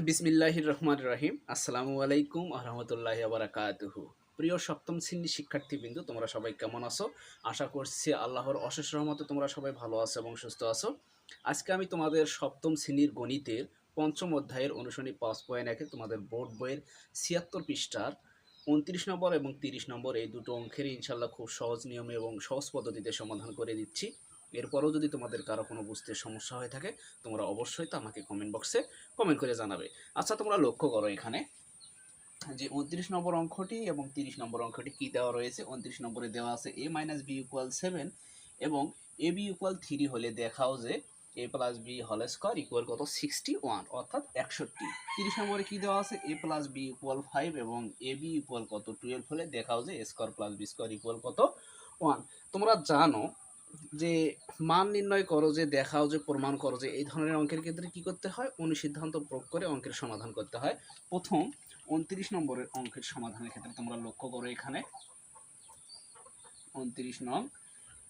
বিসমিল্লাহির রহমানির রহিম। আসসালামু আলাইকুম ওয়া রাহমাতুল্লাহি ওয়া বারাকাতুহু। প্রিয় সপ্তম শ্রেণীর শিক্ষার্থীবৃন্দ, তোমরা সবাই কেমন আছো? আশা করছি আল্লাহর অশেষ রহমতে তোমরা সবাই ভালো আছো এবং সুস্থ আছো। আজকে আমি তোমাদের সপ্তম শ্রেণীর গণিতের পঞ্চম অধ্যায়ের অনুশীলনী ৫.১ তোমাদের বোর্ড বইয়ের ৭৬ পৃষ্ঠার ২৯ নম্বর এবং ৩০ নম্বর এই দুটো অঙ্কের ইনশাআল্লাহ খুব সহজ নিয়মে এবং সহজ পদ্ধতিতে সমাধান করে দিচ্ছি। এরপরও যদি তোমাদের কারো কোনো বুঝতে সমস্যা হয়ে থাকে, তোমরা অবশ্যই তা আমাকে কমেন্ট বক্সে কমেন্ট করে জানাবে। আচ্ছা, তোমরা লক্ষ্য করো এখানে যে ২৯ নম্বর অঙ্কটি এবং ৩০ নম্বর অঙ্কটি কি দেওয়া রয়েছে। ২৯ নম্বরে দেওয়া আছে a মাইনাস বি ইকুয়াল 7 এবং এ বি ইকুয়াল 3 হলে দেখাও যে A plus B whole square equal কত 61 অর্থাৎ 61। ৩০ নম্বরে কি দেওয়া আছে এ প্লাস বি ইকুয়াল 5 এবং এ বি ইকুয়াল কত 12 হলে দেখাও যে A square plus B square equal কত 1। তোমরা জানো যে মান নির্ণয় করো, যে দেখাও, যে প্রমাণ করো, যে এই ধরনের অঙ্কের ক্ষেত্রে কি করতে হয়, অনুসিদ্ধান্ত প্রয়োগ করে অঙ্কের সমাধান করতে হয়। প্রথম ২৯ নম্বরের অঙ্কের সমাধানের ক্ষেত্রে তোমরা লক্ষ্য করো এখানে ২৯ নং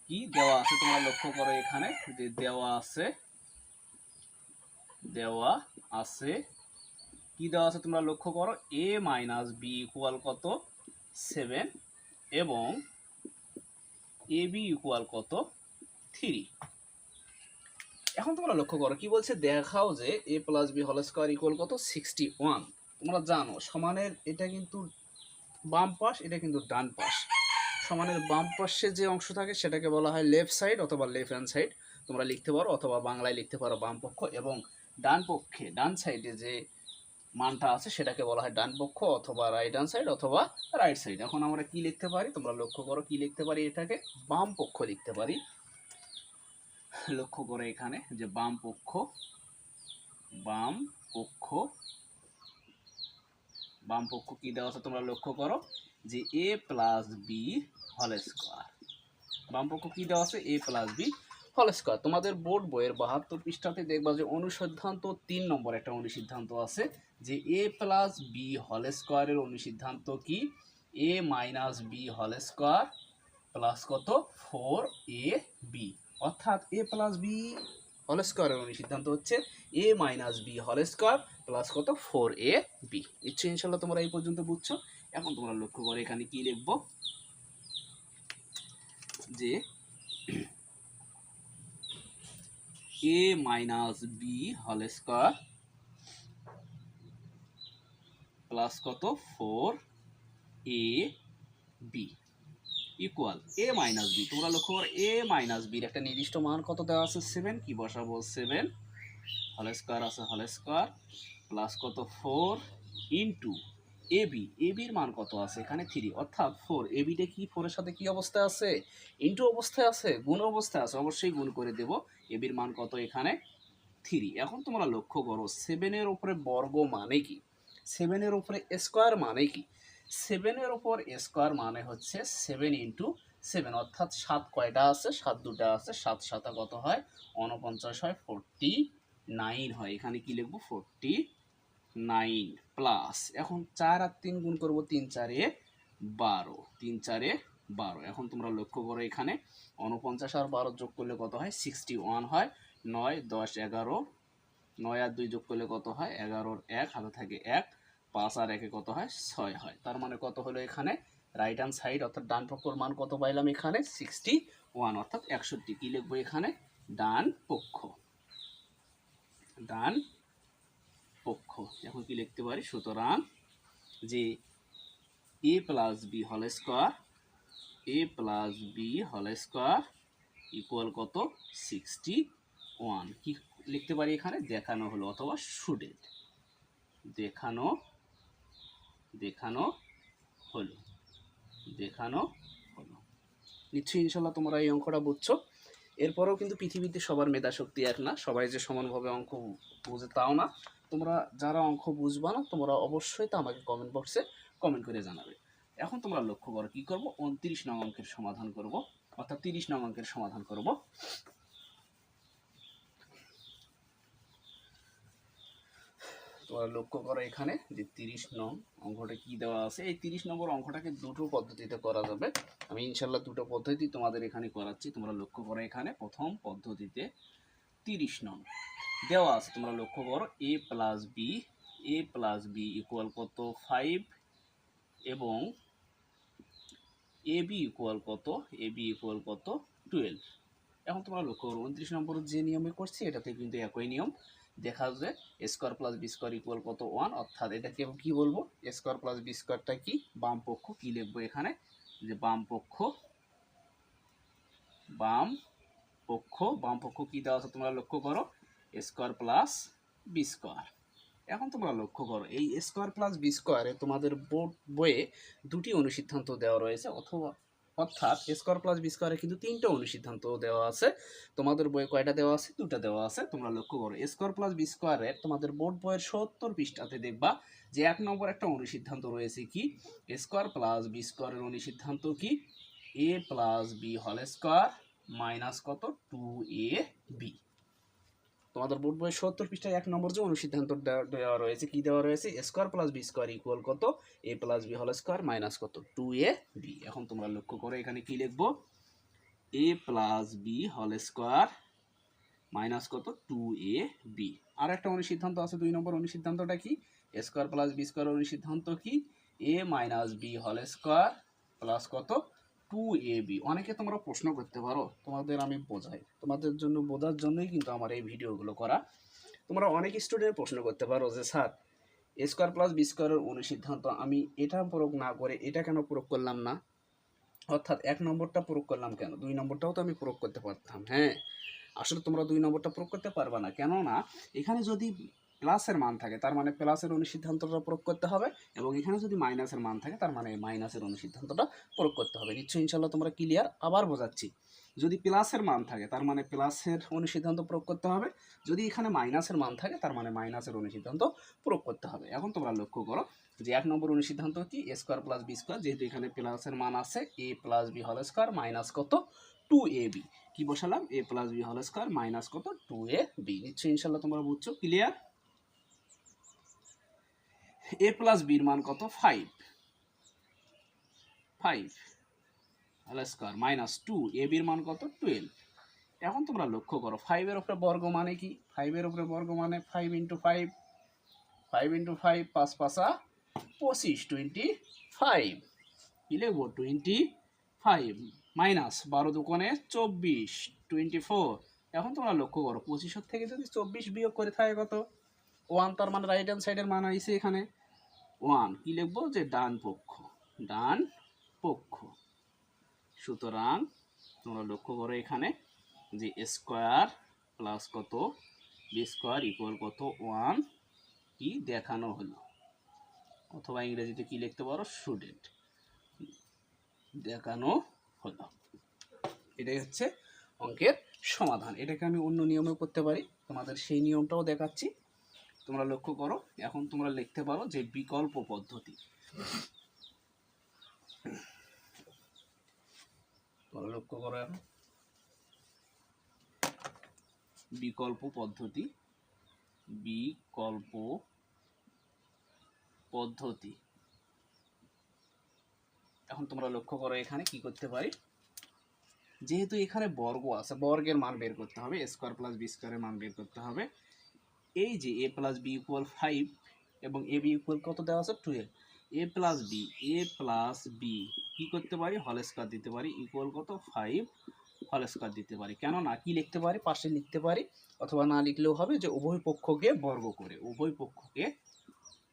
কি দেওয়া আছে, তোমরা লক্ষ্য করো এখানে যে দেওয়া আছে কি দেওয়া আছে তোমরা লক্ষ্য করো a মাইনাস বি ইকুয়াল কত 7 এবং এ বি ইকুয়াল কত 3। এখন তোমরা লক্ষ্য করো কি বলছে, দেখাও যে A plus B whole square equal কত 61। তোমরা জানো সমানের এটা কিন্তু বাম পাশ, এটা কিন্তু ডান পাশ। সমানের বাম পাশে যে অংশ থাকে সেটাকে বলা হয় লেফট সাইড অথবা লেফট হ্যান্ড সাইড তোমরা লিখতে পারো, অথবা বাংলায় লিখতে পারো বাম পক্ষ। এবং ডান পক্ষে ডান সাইডে যে মানটা আছে সেটাকে বলা হয় ডান পক্ষ অথবা রাইট হ্যান্ড সাইড অথবা রাইট সাইড। এখন আমরা কি লিখতে পারি, তোমরা লক্ষ্য করো কি লিখতে পারি, এটাকে বাম পক্ষ লিখতে পারি। লক্ষ্য করে এখানে যে বাম পক্ষ কি দেওয়া আছে তোমরা লক্ষ্য করো যে A plus B whole square. বাম পক্ষ কি দেওয়া আছে A plus B whole square. তোমাদের বোর্ড বইয়ের ৭২ পৃষ্ঠাতে দেখবা যে অনুসিদ্ধান্ত ৩ নম্বর একটা অনুসিদ্ধান্ত আছে যে এ প্লাস বি হোল স্কোয়ারের অনুসিদ্ধান্ত কি A minus B whole square plus কত 4ab। অর্থাৎ এ প্লাস বি হোল স্কোয়ারের অনুসিদ্ধান্ত হচ্ছে A minus B whole square plus কত 4ab। নিশ্চয়ই ইনশাল্লাহ তোমরা এই পর্যন্ত বুঝছো। এখন তোমরা লক্ষ্য করে এখানে কি লিখবো যে A minus B whole square plus কত 4ab ইকুয়াল এ মাইনাস বি। তোমরা লক্ষ্য করো এ মাইনাস বির একটা নির্দিষ্ট মান কত দেওয়া আছে 7। কি বসাবো 7 হোল স্কোয়ার আছে হোল স্কোয়ার প্লাস কত 4 ইন্টু এবির মান কত আছে এখানে 3। অর্থাৎ 4 এবিটা কি 4 এর সাথে কি অবস্থায় আছে ইন্টু অবস্থায় আছে, গুণ অবস্থায় আছে, অবশ্যই গুণ করে দেব। এবির মান কত এখানে 3। এখন তোমরা লক্ষ্য করো 7 এর উপরে বর্গ মানে কি, 7 এর উপরে স্কোয়ার মানে কি, 7 এর উপর স্কোয়ার মানে হচ্ছে 7 ইন্টু 7। অর্থাৎ 7 কয়টা আছে 7 দুটা আছে, 7 সাতা কত হয় 49 হয়, 49 হয়। এখানে কি লিখবো 49 প্লাস এখন 4 আর 3 গুণ করবো 3 4 12, 3 4 12। এখন তোমরা লক্ষ্য করো এখানে 49 আর 12 যোগ করলে কত হয় 61 হয়। 9 10 11, 9 আর 2 যোগ করলে কত হয় 11, 1 হাতে থাকে 1, 5 আর 1 কত হয় 6 হয়। তার মানে কত হলো এখানে রাইট হ্যান্ড সাইড অর্থাৎ ডান পক্ষের মান কত পাইলাম এখানে 61 অর্থাৎ 61। কি লিখবো এখানে ডান পক্ষ। এখন কি লিখতে পারি, সুতরাং যে A plus B whole square equal কত 61। কি লিখতে পারি এখানে দেখানো হলো অথবা শুডেড দেখানো হলো। নিশ্চয়ই ইনশাল্লাহ তোমরা এই অঙ্কটা বুঝছো। এরপরেও কিন্তু পৃথিবীতে সবার মেধা শক্তি এক না, সবাই যে সমানভাবে অঙ্ক বুঝে তাও না। তোমরা যারা অঙ্ক বুঝবা না তোমরা অবশ্যই তা আমাকে কমেন্ট বক্সে কমেন্ট করে জানাবে। এখন তোমরা লক্ষ্য করো কি করব 29 নং অঙ্কের সমাধান করব, অর্থাৎ 30 নং অঙ্কের সমাধান করব। তোমরা লক্ষ্য করো এখানে যে 30 নং অঙ্কটা কি দেওয়া আছে। এই 30 নম্বর অঙ্কটাকে দুটো পদ্ধতিতে করা যাবে। আমি ইনশাল্লাহ দুটো পদ্ধতি তোমাদের এখানে করাচ্ছি। তোমরা লক্ষ্য করো এখানে প্রথম পদ্ধতিতে 30 নং দেওয়া আছে। তোমরা লক্ষ্য করো এ plus B A plus B equal কত 5 এবং এ বি ইকুয়াল কত, এ বি ইকুয়াল কত 12। এখন তোমরা লক্ষ্য করো 29 নম্বরের যে নিয়মে করছি এটাতে কিন্তু একই নিয়ম দেখা যায়। A square plus B square equal কত 1, অর্থাৎ এটাকে কি বলবো, এ স্কোয়ার প্লাস বি স্কোয়ারটা কি, বাম পক্ষ কি লিখবো এখানে, যে বাম পক্ষ কি দেওয়া আছে তোমরা লক্ষ্য করো, এ স্কোয়ার প্লাস বি স্কোয়ার। এখন তোমরা লক্ষ্য করো এই স্কোয়ার প্লাস বি স্কোয়ারে তোমাদের বইয়ে দুটি অনুসিদ্ধান্ত দেওয়া রয়েছে, অর্থাৎ স্কোয়ার প্লাস বি স্কোয়ারে কিন্তু তিনটা অনুসিদ্ধান্ত দেওয়া আছে। তোমাদের বইয়ে কয়টা দেওয়া আছে, দুটা দেওয়া আছে। তোমরা লক্ষ্য করো স্কোয়ার প্লাস বি স্কোয়ারের তোমাদের বোর্ড বইয়ের 70 পৃষ্ঠাতে দেখবা যে 1 নম্বর একটা অনুসিদ্ধান্ত রয়েছে কি, স্কোয়ার প্লাস বি স্কোয়ারের অনুসিদ্ধান্ত কি, A plus B whole square minus কত 2ab। তোমাদের বোর্ড বইয়ের 70 পৃষ্ঠায় 1 নম্বর যে অনুসিদ্ধান্ত দেওয়া রয়েছে কি দেওয়া রয়েছে, square plus B square equal কত A plus B whole square minus কত 2ab। এখন তোমরা লক্ষ্য করো এখানে কি লিখবো, A plus B whole square minus কত 2ab। আর একটা অনুসিদ্ধান্ত আছে 2 নম্বর অনুসিদ্ধান্তটা কি, স্কোয়ার প্লাস বি স্কোয়ার অনুসিদ্ধান্ত কি, A minus B whole square plus কত 2ab। অনেকে তোমরা প্রশ্ন করতে পারো, তোমাদের আমি বোঝাই, তোমাদের জন্য বোঝার জন্যই কিন্তু আমার এই ভিডিওগুলো করা। তোমরা অনেক স্টুডেন্ট প্রশ্ন করতে পারো যে স্যার এ স্কোয়ার প্লাস বি স্কোয়ারের অনুসিদ্ধান্ত আমি এটা প্রয়োগ না করে এটা কেন প্রয়োগ করলাম না, অর্থাৎ 1 নম্বরটা প্রয়োগ করলাম কেন, 2 নম্বরটাও তো আমি প্রয়োগ করতে পারতাম। হ্যাঁ, আসলে তোমরা 2 নম্বরটা প্রয়োগ করতে পারবে না, কেননা এখানে যদি প্লাসের মান থাকে তার মানে প্লাসের অনুসিদ্ধান্তটা প্রয়োগ করতে হবে, এবং এখানে যদি মাইনাসের মান থাকে তার মানে মাইনাসের অনুসিদ্ধান্তটা প্রয়োগ করতে হবে। নিশ্চয়ই ইনশাল্লাহ তোমরা ক্লিয়ার। আবার বোঝাচ্ছি, যদি প্লাসের মান থাকে তার মানে প্লাসের অনুসিদ্ধান্ত প্রয়োগ করতে হবে, যদি এখানে মাইনাসের মান থাকে তার মানে মাইনাসের অনুসিদ্ধান্ত প্রয়োগ করতে হবে। এখন তোমরা লক্ষ্য করো যে 1 নম্বর অনুসিদ্ধান্ত কি, A square plus B square, যেহেতু এখানে প্লাসের মান আছে A plus B whole square minus কত 2ab, কি বসালাম A plus B whole square minus কত 2ab। নিশ্চয়ই ইনশাল্লাহ তোমরা বুঝছো, ক্লিয়ার। এ প্লাস বির মান কত 5 হোল স্কোয়ার মাইনাস 2ab এর মান কত 12। এখন তোমরা লক্ষ্য করো 5 এর উপরে বর্গ মানে কি, 5 এর উপরে বর্গ মানে 5 × 5, 5 × 5 5 5 25 25, কি লিখবো 25 মাইনাস 12 দুগুণে 24 24। এখন তোমরা লক্ষ্য করো 25 থেকে যদি 24 বিয়োগ করে থাকে কত 1, তার মানে রাইট হ্যান্ড সাইডের মান আইছে এখানে 1, কি লিখবো যে ডান পক্ষ। সুতরাং তোমরা লক্ষ্য করো এখানে যে স্কোয়ার প্লাস কত বি স্কোয়ার ইকুয়াল কত 1 কি দেখানো হলো, অথবা ইংরেজিতে কি লিখতে পারো স্টুডেন্ট, দেখানো হলো। এটাই হচ্ছে অঙ্কের সমাধান। এটাকে আমি অন্য নিয়মেও করতে পারি, তোমাদের সেই নিয়মটাও দেখাচ্ছি। তোমরা লক্ষ্য করো এখন তোমরা লিখতে পারো যে বিকল্প পদ্ধতি। তোমরা লক্ষ্য করো এখন বিকল্প পদ্ধতি এখন তোমরা লক্ষ্য করো এখানে কি করতে পারি, যেহেতু এখানে বর্গ আছে বর্গের মান বের করতে হবে, স্কোয়ার প্লাস বি স্কোয়ারের মান বের করতে হবে। এই যে এ প্লাস বি ইকুয়াল 5 এবং এ বি ইকুয়াল কত দেওয়া আছে 12, এ প্লাস বি কি করতে পারি হোল স্কোয়ার দিতে পারি ইকুয়াল কত 5 হোল স্কোয়ার দিতে পারি। কেননা কি লিখতে পারি, পাশে লিখতে পারি, অথবা না লিখলেও হবে যে উভয় পক্ষকে বর্গ করে, উভয় পক্ষকে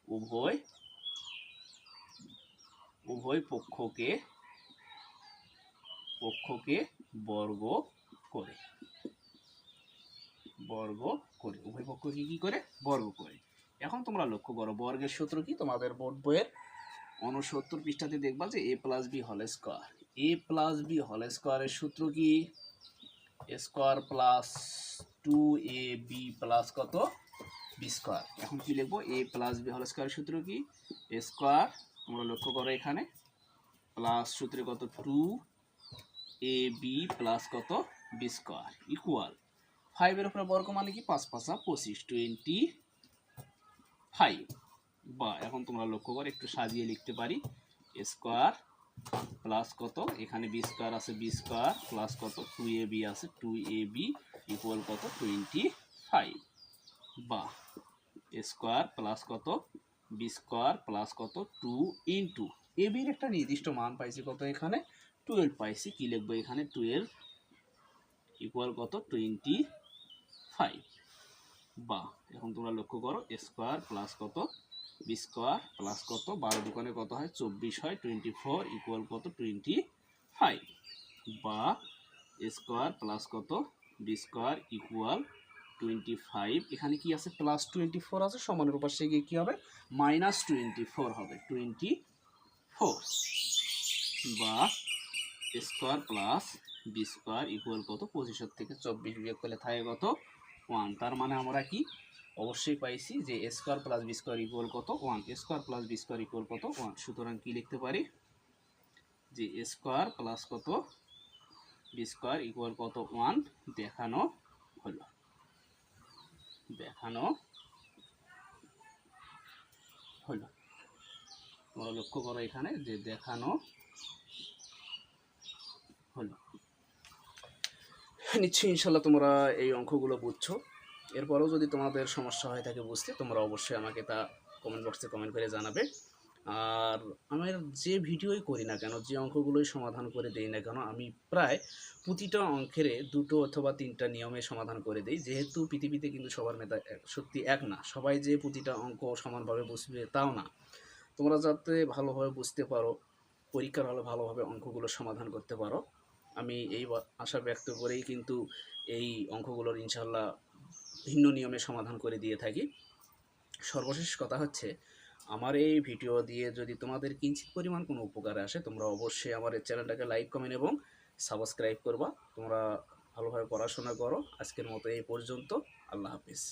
বর্গ করে উভয় পক্ষকে কি করে বর্গ করে। এখন তোমরা লক্ষ্য করো বর্গের সূত্র কি, তোমাদের বোর্ড বইয়ের 69 পৃষ্ঠাতে দেখবা যে এ প্লাস বি হোল স্কোয়ারের সূত্র কি, স্কোয়ার প্লাস 2ab প্লাস কত বি স্কোয়ার। এখন কি লিখবো, এ প্লাস বি হোল স্কোয়ারের সূত্র কি, স্কোয়ার, তোমরা লক্ষ্য করো এখানে প্লাস সূত্রে কত 2ab প্লাস কত বি স্কোয়ার ইকুয়াল 5 এর উপরে বর্গ মানে কি 5 5 25 25। বা এখন তোমরা লক্ষ্য করো একটু সাজিয়ে লিখতে পারি, স্কোয়ার প্লাস কত এখানে বি স্কোয়ার আছে বি স্কোয়ার প্লাস কত 2ab আছে 2ab ইকুয়াল কত 25, বা স্কোয়ার প্লাস কত বি স্কোয়ার প্লাস কত 2 ইন্টু এ বির একটা নির্দিষ্ট মান পাইছি কত এখানে 12 পাইছি, কি লিখবো এখানে 12 ইকুয়াল কত 25। বা এখন তোমরা লক্ষ্য করো স্কোয়ার প্লাস কত বি স্কোয়ার প্লাস কত 12 দোকানে কত হয় 24 হয় 24 ইকুয়াল কত 25। বা স্কোয়ার প্লাস কত বি স্কোয়ার ইকুয়াল 25, এখানে কি আছে প্লাস 24 আছে, সমানের উপাশে গিয়ে কি হবে মাইনাস 24 হবে 24। বা square plus B square equal কত 25 থেকে 24 বিয়োগ করলে থাকে কত 1। তার মানে আমরা কি অবশ্যই পাইছি যে square plus B square equal কত 1, square plus B square equal কত 1। সুতরাং কি লিখতে পারি যে স্কোয়ার প্লাস কত বি স্কোয়ার ইকুয়াল কত 1 দেখানো হলো। তোমরা লক্ষ্য করো এখানে যে দেখানো হলো। নিশ্চয়ই ইনশাল্লাহ তোমরা এই অঙ্কগুলো বুঝছো। এরপরেও যদি তোমাদের সমস্যা হয়ে থাকে বুঝতে, তোমরা অবশ্যই আমাকে তা কমেন্ট বক্সে কমেন্ট করে জানাবে। আর আমার যে ভিডিওই করি না কেন, যে অঙ্কগুলোই সমাধান করে দেই না কেন, আমি প্রায় প্রতিটা অঙ্কের 2টো অথবা 3টা নিয়মে সমাধান করে দিই। যেহেতু পৃথিবীতে কিন্তু সবার মেধা সত্যি এক না, সবাই যে প্রতিটা অঙ্ক সমানভাবে বুঝবে তাও না। তোমরা যাতে ভালোভাবে বুঝতে পারো, পরীক্ষার হলে ভালোভাবে অঙ্কগুলো সমাধান করতে পারো, আমি এই আশা ব্যক্ত করেই কিন্তু এই অঙ্কগুলোর ইনশাল্লাহ ভিন্ন নিয়মে সমাধান করে দিয়ে থাকি। সর্বশেষ কথা হচ্ছে, আমার এই ভিডিও দিয়ে যদি তোমাদের কিঞ্চিত পরিমাণ কোনো উপকারে আসে, তোমরা অবশ্যই আমার এই চ্যানেলটাকে লাইক কমেন্ট এবং সাবস্ক্রাইব করবা। তোমরা ভালোভাবে পড়াশোনা করো। আজকের মতো এই পর্যন্ত। আল্লাহ হাফিজ।